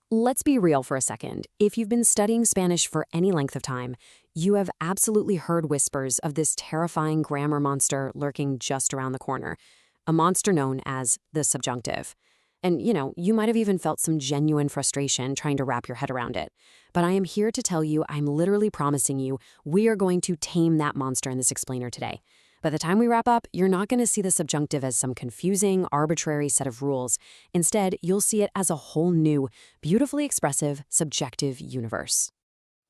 Let's be real for a second. If you've been studying Spanish for any length of time, you have absolutely heard whispers of this terrifying grammar monster lurking just around the corner, a monster known as the subjunctive. And, you might have even felt some genuine frustration trying to wrap your head around it. But I am here to tell you, I'm literally promising you, we are going to tame that monster in this explainer today. By the time we wrap up, you're not going to see the subjunctive as some confusing, arbitrary set of rules. Instead, you'll see it as a whole new, beautifully expressive, subjective universe.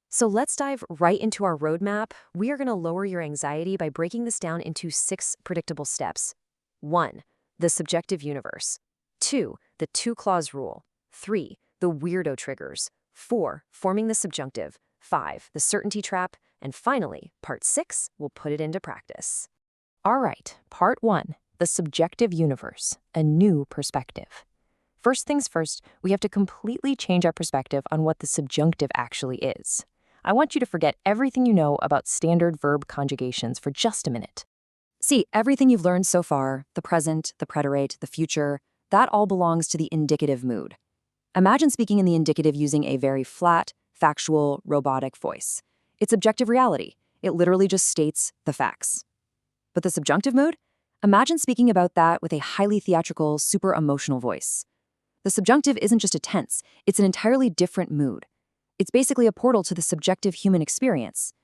So let's dive right into our roadmap. We are going to lower your anxiety by breaking this down into 6 predictable steps. 1. The subjective universe. 2. The two-clause rule. 3. The weirdo triggers. 4. Forming the subjunctive. 5. The certainty trap. And finally, part 6, we'll put it into practice. All right, part 1, the subjective universe, a new perspective. First things first, we have to completely change our perspective on what the subjunctive actually is. I want you to forget everything you know about standard verb conjugations for just a minute. See, everything you've learned so far, the present, the preterite, the future, that all belongs to the indicative mood. Imagine speaking in the indicative using a very flat, factual, robotic voice. It's objective reality. It literally just states the facts. But the subjunctive mood? Imagine speaking about that with a highly theatrical, super emotional voice. The subjunctive isn't just a tense, it's an entirely different mood. It's basically a portal to the subjective human experience.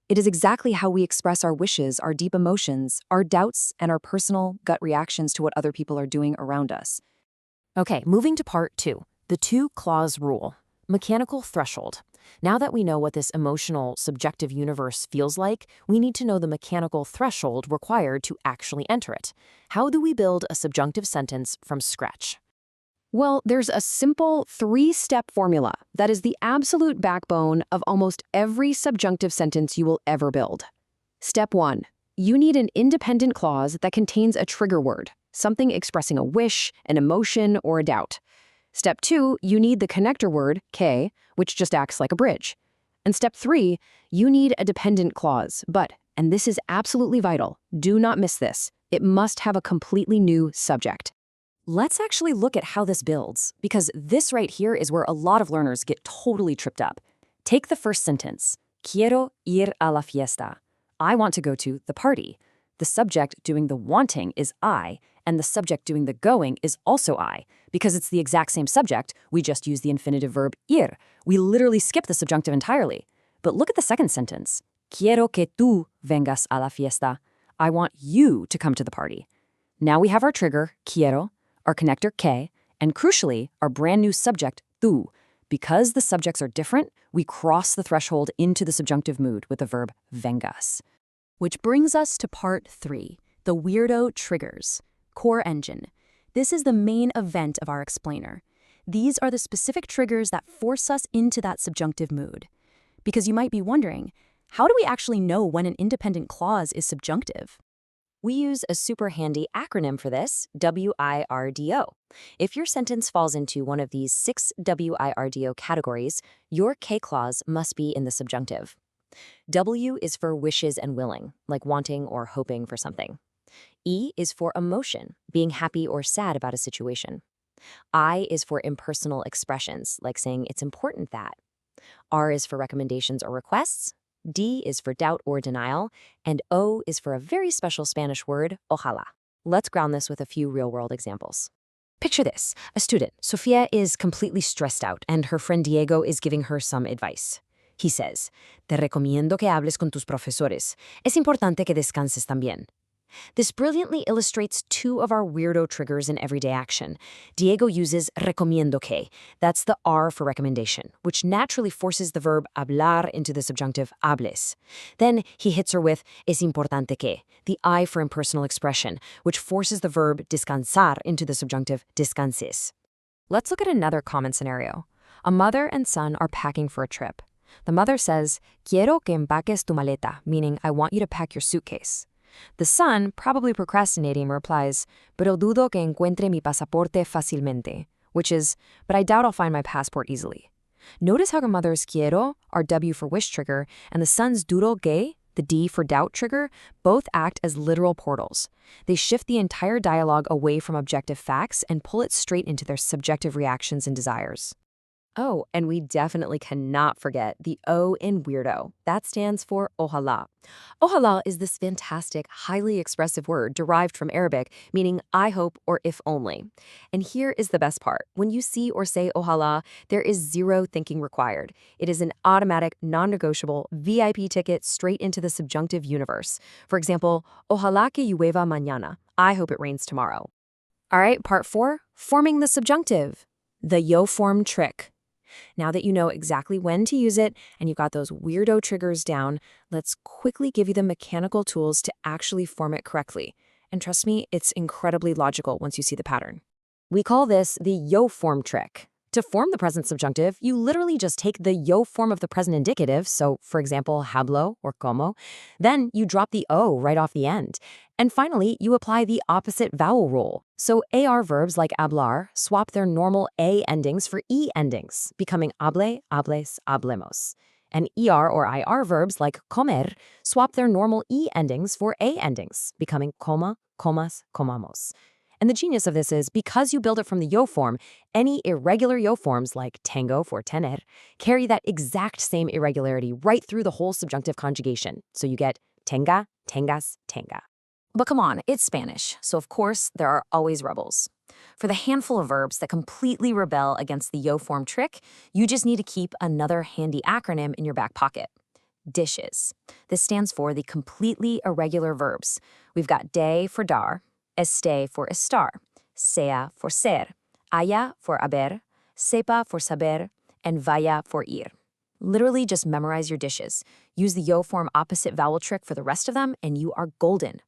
It is exactly how we express our wishes, our deep emotions, our doubts, and our personal gut reactions to what other people are doing around us. Okay, moving to part 2, the two-clause rule, mechanical threshold. Now that we know what this emotional, subjective universe feels like, we need to know the mechanical threshold required to actually enter it. How do we build a subjunctive sentence from scratch? Well, there's a simple 3-step formula that is the absolute backbone of almost every subjunctive sentence you will ever build. Step 1. You need an independent clause that contains a trigger word, something expressing a wish, an emotion, or a doubt. Step 2, you need the connector word, que, which just acts like a bridge. And step 3, you need a dependent clause, but, and this is absolutely vital, do not miss this, it must have a completely new subject. Let's actually look at how this builds, because this right here is where a lot of learners get totally tripped up. Take the first sentence, quiero ir a la fiesta. I want to go to the party. The subject doing the wanting is I, and the subject doing the going is also I. Because it's the exact same subject, we just use the infinitive verb ir. We literally skip the subjunctive entirely. But look at the second sentence. Quiero que tú vengas a la fiesta. I want you to come to the party. Now we have our trigger, quiero, our connector, que, and crucially, our brand new subject, tú. Because the subjects are different, we cross the threshold into the subjunctive mood with the verb vengas. Which brings us to part 3, the WEIRDO triggers, core engine. This is the main event of our explainer. These are the specific triggers that force us into that subjunctive mood. Because you might be wondering, how do we actually know when an independent clause is subjunctive? We use a super handy acronym for this, WEIRDO. If your sentence falls into one of these 6 WEIRDO categories, your K clause must be in the subjunctive. W is for wishes and willing, like wanting or hoping for something. E is for emotion, being happy or sad about a situation. I is for impersonal expressions, like saying it's important that. R is for recommendations or requests. D is for doubt or denial. And O is for a very special Spanish word, ojalá. Let's ground this with a few real-world examples. Picture this. A student, Sofia, is completely stressed out, and her friend Diego is giving her some advice. He says, "Te recomiendo que hables con tus profesores. Es importante que descanses también." This brilliantly illustrates 2 of our weirdo triggers in everyday action. Diego uses recomiendo que, that's the R for recommendation, which naturally forces the verb hablar into the subjunctive hables. Then he hits her with es importante que, the I for impersonal expression, which forces the verb descansar into the subjunctive descanses. Let's look at another common scenario. A mother and son are packing for a trip. The mother says, "Quiero que empaques tu maleta," meaning I want you to pack your suitcase. The son, probably procrastinating, replies, "Pero dudo que encuentre mi pasaporte fácilmente," which is, "But I doubt I'll find my passport easily." Notice how the mother's quiero, our W for wish trigger, and the son's dudo que, the D for doubt trigger, both act as literal portals. They shift the entire dialogue away from objective facts and pull it straight into their subjective reactions and desires. Oh, and we definitely cannot forget the O in weirdo. That stands for ojalá. Ojalá is this fantastic, highly expressive word derived from Arabic, meaning I hope or if only. And here is the best part. When you see or say ojalá, there is zero thinking required. It is an automatic, non-negotiable VIP ticket straight into the subjunctive universe. For example, ojalá que llueva mañana. I hope it rains tomorrow. All right, part 4, forming the subjunctive. The yo form trick. Now that you know exactly when to use it and you've got those weirdo triggers down, let's quickly give you the mechanical tools to actually form it correctly. And trust me, it's incredibly logical once you see the pattern. We call this the yo form trick. To form the present subjunctive, you literally just take the yo form of the present indicative, so for example, hablo or como, then you drop the o right off the end. And finally, you apply the opposite vowel rule. So AR verbs like hablar swap their normal A endings for E endings, becoming hable, hables, hablemos. And ER or IR verbs like comer swap their normal E endings for A endings, becoming coma, comas, comamos. And the genius of this is because you build it from the yo form, any irregular yo forms like tango for tener carry that exact same irregularity right through the whole subjunctive conjugation. So you get tenga, tengas, tenga. But come on, it's Spanish, so of course there are always rebels. For the handful of verbs that completely rebel against the yo form trick, you just need to keep another handy acronym in your back pocket. Dishes. This stands for the completely irregular verbs. We've got de for dar, este for estar, sea for ser, haya for haber, sepa for saber, and vaya for ir. Literally just memorize your dishes. Use the yo form opposite vowel trick for the rest of them, and you are golden.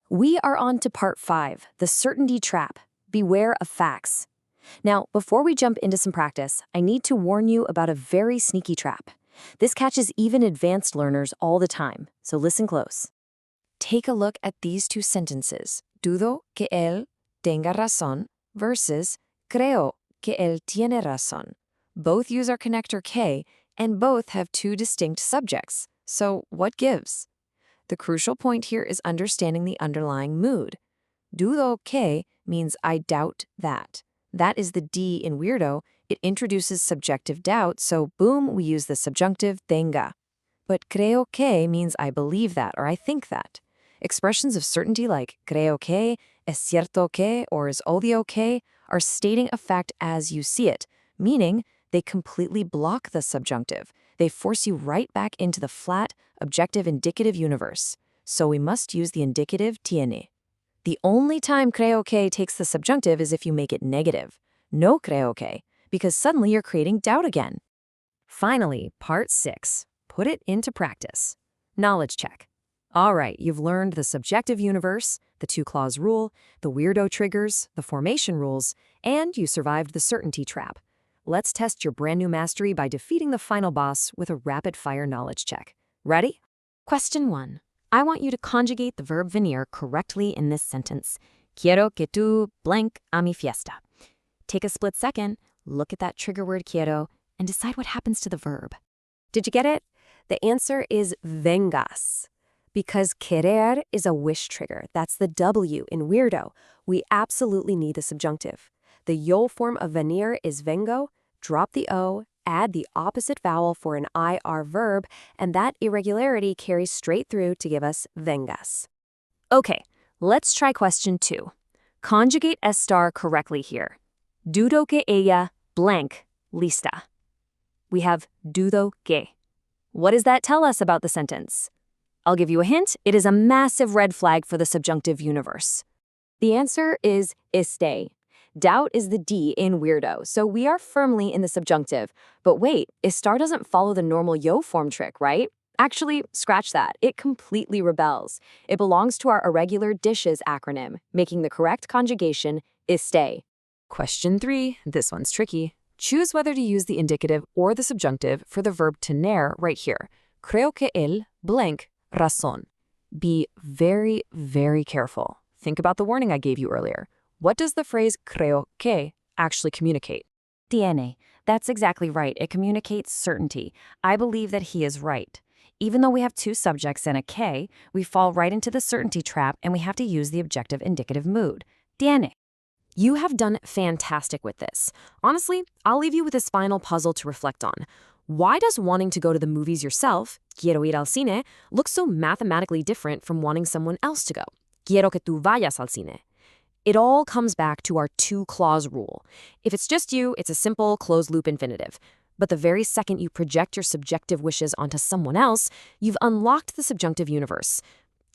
We are on to part 5, the certainty trap. Beware of facts. Now, before we jump into some practice, I need to warn you about a very sneaky trap. This catches even advanced learners all the time, so listen close. Take a look at these two sentences. Dudo que él tenga razón versus creo que él tiene razón. Both use our connector que, and both have two distinct subjects. So what gives? The crucial point here is understanding the underlying mood. Dudo que means I doubt that. That is the D in weirdo. It introduces subjective doubt, so boom, we use the subjunctive tenga. But creo que means I believe that or I think that. Expressions of certainty like creo que, es cierto que, or es obvio que are stating a fact as you see it, meaning they completely block the subjunctive. They force you right back into the flat, objective indicative universe. So we must use the indicative tiene. The only time creo que takes the subjunctive is if you make it negative. No creo que, because suddenly you're creating doubt again. Finally, part 6. Put it into practice. Knowledge check. All right, you've learned the subjective universe, the two-clause rule, the weirdo triggers, the formation rules, and you survived the certainty trap. Let's test your brand new mastery by defeating the final boss with a rapid-fire knowledge check. Ready? Question 1. I want you to conjugate the verb venir correctly in this sentence. Quiero que tú blank a mi fiesta. Take a split second, look at that trigger word quiero, and decide what happens to the verb. Did you get it? The answer is vengas. Because querer is a wish trigger. That's the W in weirdo. We absolutely need the subjunctive. The yo form of venir is vengo. Drop the O, add the opposite vowel for an IR verb, and that irregularity carries straight through to give us vengas. Okay, let's try question 2. Conjugate S star correctly here. Dudo que ella blank lista. We have dudo que. What does that tell us about the sentence? I'll give you a hint. It is a massive red flag for the subjunctive universe. The answer is esté. Doubt is the D in weirdo, so we are firmly in the subjunctive. But wait, estar doesn't follow the normal yo form trick, right? Actually, scratch that. It completely rebels. It belongs to our irregular dishes acronym, making the correct conjugation esté. Question 3. This one's tricky. Choose whether to use the indicative or the subjunctive for the verb tener right here. Creo que él blank razón. Be very, very careful. Think about the warning I gave you earlier. What does the phrase creo que actually communicate? Tiene. That's exactly right. It communicates certainty. I believe that he is right. Even though we have two subjects and a que, we fall right into the certainty trap and we have to use the objective indicative mood. Tiene. You have done fantastic with this. Honestly, I'll leave you with this final puzzle to reflect on. Why does wanting to go to the movies yourself, quiero ir al cine, look so mathematically different from wanting someone else to go? Quiero que tú vayas al cine. It all comes back to our two-clause rule. If it's just you, it's a simple closed-loop infinitive. But the very second you project your subjective wishes onto someone else, you've unlocked the subjunctive universe.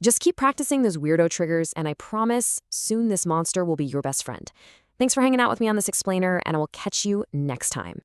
Just keep practicing those weirdo triggers, and I promise soon this monster will be your best friend. Thanks for hanging out with me on this explainer, and I will catch you next time.